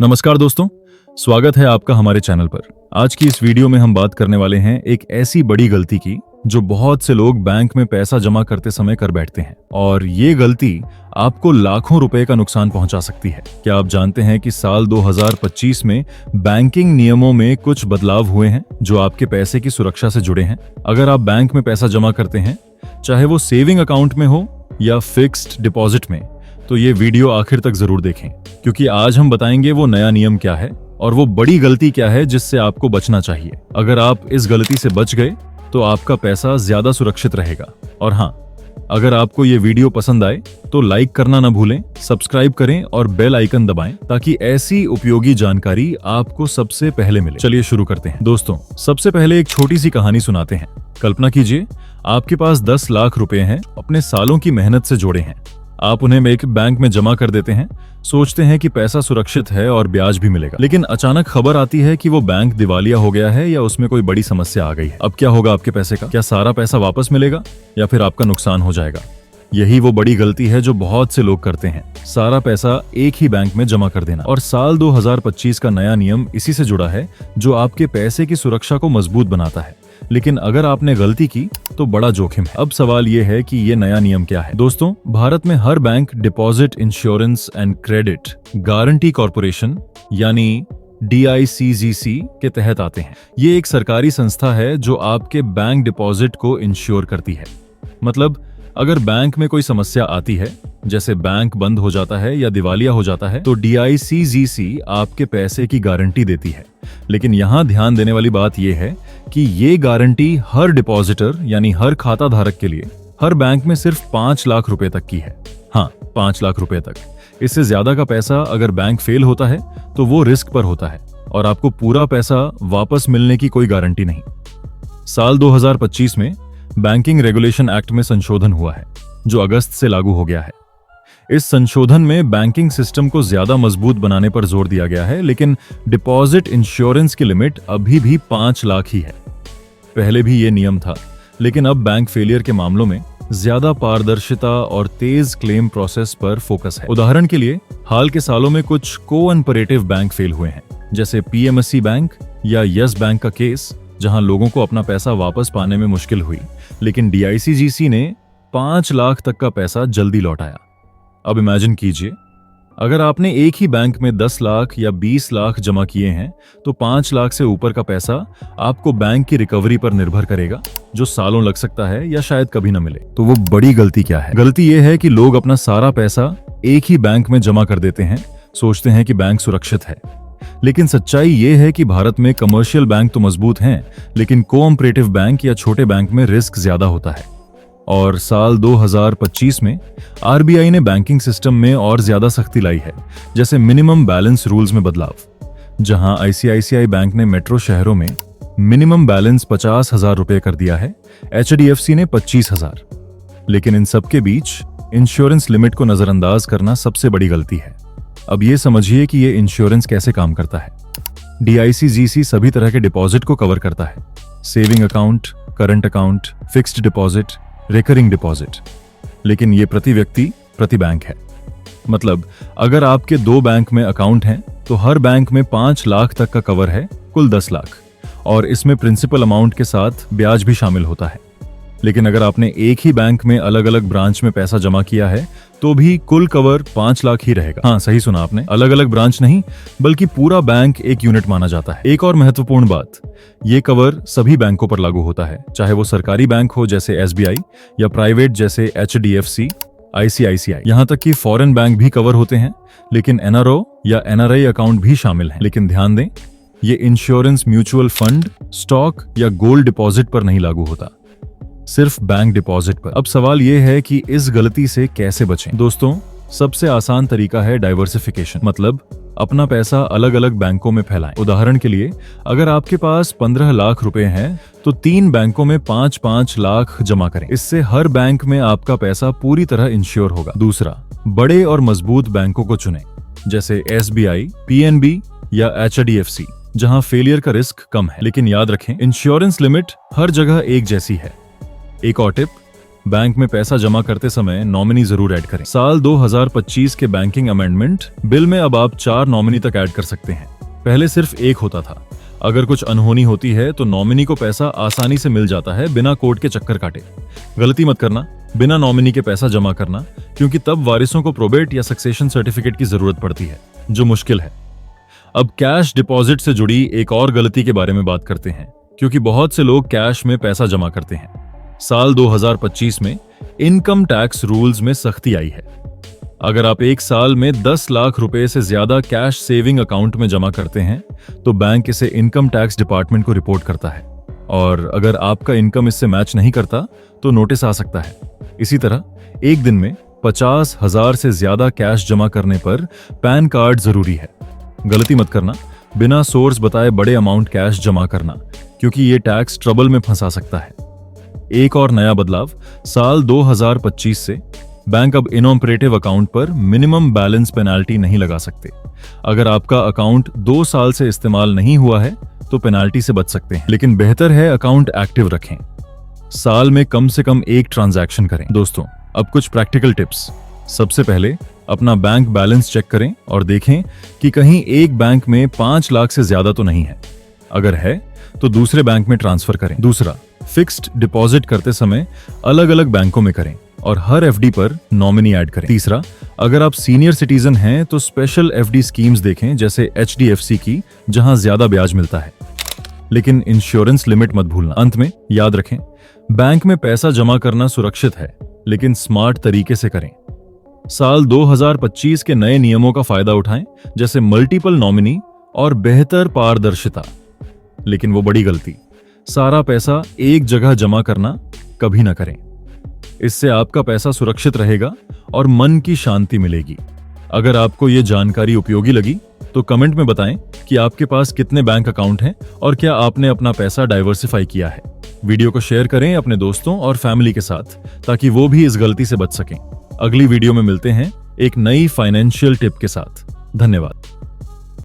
नमस्कार दोस्तों, स्वागत है आपका हमारे चैनल पर। आज की इस वीडियो में हम बात करने वाले हैं एक ऐसी बड़ी गलती की जो बहुत से लोग बैंक में पैसा जमा करते समय कर बैठते हैं और ये गलती आपको लाखों रुपए का नुकसान पहुंचा सकती है। क्या आप जानते हैं कि साल 2025 में बैंकिंग नियमों में कुछ बदलाव हुए हैं जो आपके पैसे की सुरक्षा से जुड़े हैं। अगर आप बैंक में पैसा जमा करते हैं, चाहे वो सेविंग अकाउंट में हो या फिक्स्ड डिपॉजिट में, तो ये वीडियो आखिर तक जरूर देखें, क्योंकि आज हम बताएंगे वो नया नियम क्या है और वो बड़ी गलती क्या है जिससे आपको बचना चाहिए। अगर आप इस गलती से बच गए तो आपका पैसा ज्यादा सुरक्षित रहेगा। और हाँ, अगर आपको ये वीडियो पसंद आए तो लाइक करना ना भूलें, सब्सक्राइब करें और बेल आइकन दबाएं ताकि ऐसी उपयोगी जानकारी आपको सबसे पहले मिले। चलिए शुरू करते हैं। दोस्तों, सबसे पहले एक छोटी सी कहानी सुनाते हैं। कल्पना कीजिए, आपके पास 10 लाख रुपए हैं, अपने सालों की मेहनत से जोड़े हैं। आप उन्हें एक बैंक में जमा कर देते हैं, सोचते हैं कि पैसा सुरक्षित है और ब्याज भी मिलेगा। लेकिन अचानक खबर आती है कि वो बैंक दिवालिया हो गया है या उसमें कोई बड़ी समस्या आ गई है। अब क्या होगा आपके पैसे का? क्या सारा पैसा वापस मिलेगा या फिर आपका नुकसान हो जाएगा? यही वो बड़ी गलती है जो बहुत से लोग करते हैं, सारा पैसा एक ही बैंक में जमा कर देना। और साल 2025 का नया नियम इसी से जुड़ा है, जो आपके पैसे की सुरक्षा को मजबूत बनाता है। लेकिन अगर आपने गलती की तो बड़ा जोखिम है। अब सवाल ये है कि ये नया नियम क्या है। दोस्तों, भारत में हर bank deposit insurance and credit guarantee corporation यानी DICGC के तहत आते हैं। ये एक सरकारी संस्था है जो आपके बैंक डिपॉजिट को इंश्योर करती है। मतलब अगर बैंक में कोई समस्या आती है, जैसे बैंक बंद हो जाता है या दिवालिया हो जाता है, तो DICGC आपके पैसे की गारंटी देती है। लेकिन यहाँ ध्यान देने वाली बात यह है कि ये गारंटी हर डिपॉजिटर यानी हर खाता धारक के लिए हर बैंक में सिर्फ 5 लाख रुपए तक की है। हाँ, 5 लाख रुपए तक। इससे ज्यादा का पैसा अगर बैंक फेल होता है तो वो रिस्क पर होता है और आपको पूरा पैसा वापस मिलने की कोई गारंटी नहीं। साल 2025 में बैंकिंग रेगुलेशन एक्ट में संशोधन हुआ है, जो अगस्त से लागू हो गया है। इस संशोधन में बैंकिंग सिस्टम को ज्यादा मजबूत बनाने पर जोर दिया गया है, लेकिन डिपॉजिट इंश्योरेंस की लिमिट अभी भी 5 लाख ही है। पहले भी ये नियम था, लेकिन अब बैंक फेलियर के मामलों में ज्यादा पारदर्शिता और तेज क्लेम प्रोसेस पर फोकस है। उदाहरण के लिए, हाल के सालों में कुछ कोऑपरेटिव बैंक फेल हुए हैं, जैसे PMSE बैंक या यस बैंक का केस, जहां लोगों को अपना पैसा वापस पाने में मुश्किल हुई, लेकिन DICGC ने 5 लाख तक का पैसा जल्दी लौटाया। अब इमेजिन कीजिए, अगर आपने एक ही बैंक में 10 लाख या 20 लाख जमा किए हैं, तो 5 लाख से ऊपर का पैसा आपको बैंक की रिकवरी पर निर्भर करेगा, जो सालों लग सकता है या शायद कभी न मिले। तो वो बड़ी गलती क्या है? गलती ये है कि लोग अपना सारा पैसा एक ही बैंक में जमा कर देते हैं, सोचते हैं कि बैंक सुरक्षित है। लेकिन सच्चाई ये है कि भारत में कमर्शियल बैंक तो मजबूत हैं, लेकिन कोऑपरेटिव बैंक या छोटे बैंक में रिस्क ज्यादा होता है। और साल 2025 में RBI ने बैंकिंग सिस्टम में और ज्यादा सख्ती लाई है, जैसे मिनिमम बैलेंस रूल्स में बदलाव। जहां ICICI बैंक ने मेट्रो शहरों में मिनिमम बैलेंस 50,000 रुपए कर दिया है, HDFC ने 25,000। लेकिन इन सबके बीच इंश्योरेंस लिमिट को नजरअंदाज करना सबसे बड़ी गलती है। अब ये समझिए कि ये इंश्योरेंस कैसे काम करता है। DICGC सभी तरह के डिपॉजिट को कवर करता है, saving account, current account, fixed deposit, recurring deposit. लेकिन ये प्रति व्यक्ति प्रति बैंक है। मतलब अगर आपके 2 बैंक में अकाउंट हैं, तो हर बैंक में 5 लाख तक का कवर है, कुल 10 लाख, और इसमें प्रिंसिपल अमाउंट के साथ ब्याज भी शामिल होता है। लेकिन अगर आपने एक ही बैंक में अलग अलग ब्रांच में पैसा जमा किया है, तो भी कुल कवर 5 लाख ही रहेगा। हाँ, सही सुना आपने, अलग अलग ब्रांच नहीं, बल्कि पूरा बैंक एक यूनिट माना जाता है। एक और महत्वपूर्ण बात, ये कवर सभी बैंकों पर लागू होता है, चाहे वो सरकारी बैंक हो जैसे SBI या प्राइवेट जैसे HDFC, ICICI। यहाँ तक कि फॉरेन बैंक भी कवर होते हैं, लेकिन NRO या NRI अकाउंट भी शामिल हैं। लेकिन ध्यान दें, ये इंश्योरेंस म्यूचुअल फंड, स्टॉक या गोल्ड डिपॉजिट पर नहीं लागू होता, सिर्फ बैंक डिपॉजिट पर। अब सवाल यह है कि इस गलती से कैसे बचें। दोस्तों, सबसे आसान तरीका है डाइवर्सिफिकेशन, मतलब अपना पैसा अलग अलग बैंकों में फैलाएं। उदाहरण के लिए, अगर आपके पास 15 लाख रुपए हैं, तो 3 बैंकों में 5-5 लाख जमा करें। इससे हर बैंक में आपका पैसा पूरी तरह इंश्योर होगा। दूसरा, बड़े और मजबूत बैंकों को चुनें, जैसे SBI, PNB या HDFC, जहां फेलियर का रिस्क कम है। लेकिन याद रखें, इंश्योरेंस लिमिट हर जगह एक जैसी है। एक और टिप, बैंक में पैसा जमा करते समय नॉमिनी जरूर ऐड करें। साल 2025 के बैंकिंग अमेंडमेंट बिल में अब आप 4 नॉमिनी तक ऐड कर सकते हैं। पहले सिर्फ 1 होता था। अगर कुछ अनहोनी होती है तो नॉमिनी को पैसा आसानी से मिल जाता है बिना कोर्ट के चक्कर काटे। गलती मत करना बिना नॉमिनी के पैसा जमा करना, क्योंकि तब वारिसों को प्रोबेट या सक्सेशन सर्टिफिकेट की जरूरत पड़ती है, जो मुश्किल है। अब कैश डिपॉजिट से जुड़ी एक और गलती के बारे में बात करते हैं, क्योंकि बहुत से लोग कैश में पैसा जमा करते हैं। साल 2025 में इनकम टैक्स रूल्स में सख्ती आई है। अगर आप एक साल में 10 लाख रुपए से ज्यादा कैश सेविंग अकाउंट में जमा करते हैं तो बैंक इसे इनकम टैक्स डिपार्टमेंट को रिपोर्ट करता है, और अगर आपका इनकम इससे मैच नहीं करता तो नोटिस आ सकता है। इसी तरह एक दिन में 50,000 से ज्यादा कैश जमा करने पर पैन कार्ड जरूरी है। गलती मत करना बिना सोर्स बताए बड़े अमाउंट कैश जमा करना, क्योंकि ये टैक्स ट्रबल में फंसा सकता है। एक और नया बदलाव, साल 2025 से बैंक अब इनऑपरेटिव अकाउंट पर मिनिमम बैलेंस पेनाल्टी नहीं लगा सकते। अगर आपका अकाउंट 2 साल से इस्तेमाल नहीं हुआ है तो पेनाल्टी से बच सकते हैं, लेकिन बेहतर है अकाउंट एक्टिव रखें। साल में कम से कम 1 ट्रांजैक्शन करें। दोस्तों, अब कुछ प्रैक्टिकल टिप्स। सबसे पहले अपना बैंक बैलेंस चेक करें और देखें कि कहीं एक बैंक में 5 लाख से ज्यादा तो नहीं है। अगर है तो दूसरे बैंक में ट्रांसफर करें। दूसरा, फिक्स्ड डिपॉजिट करते समय अलग अलग बैंकों में करें और हर एफडी पर नॉमिनी ऐड करें। तीसरा, अगर आप सीनियर सिटीजन हैं तो स्पेशल एफडी स्कीम्स देखें, जैसे एचडीएफसी की, जहां ज्यादा ब्याज मिलता है। लेकिन इंश्योरेंस लिमिट मत भूलना। अंत में याद रखें, बैंक में पैसा जमा करना सुरक्षित है, लेकिन स्मार्ट तरीके से करें। साल 2025 के नए नियमों का फायदा उठाएं, जैसे मल्टीपल नॉमिनी और बेहतर पारदर्शिता। लेकिन वो बड़ी गलती, सारा पैसा एक जगह जमा करना, कभी ना करें। इससे आपका पैसा सुरक्षित रहेगा और मन की शांति मिलेगी। अगर आपको ये जानकारी उपयोगी लगी तो कमेंट में बताएं कि आपके पास कितने बैंक अकाउंट हैं और क्या आपने अपना पैसा डाइवर्सिफाई किया है। वीडियो को शेयर करें अपने दोस्तों और फैमिली के साथ, ताकि वो भी इस गलती से बच सकें। अगली वीडियो में मिलते हैं एक नई फाइनेंशियल टिप के साथ। धन्यवाद।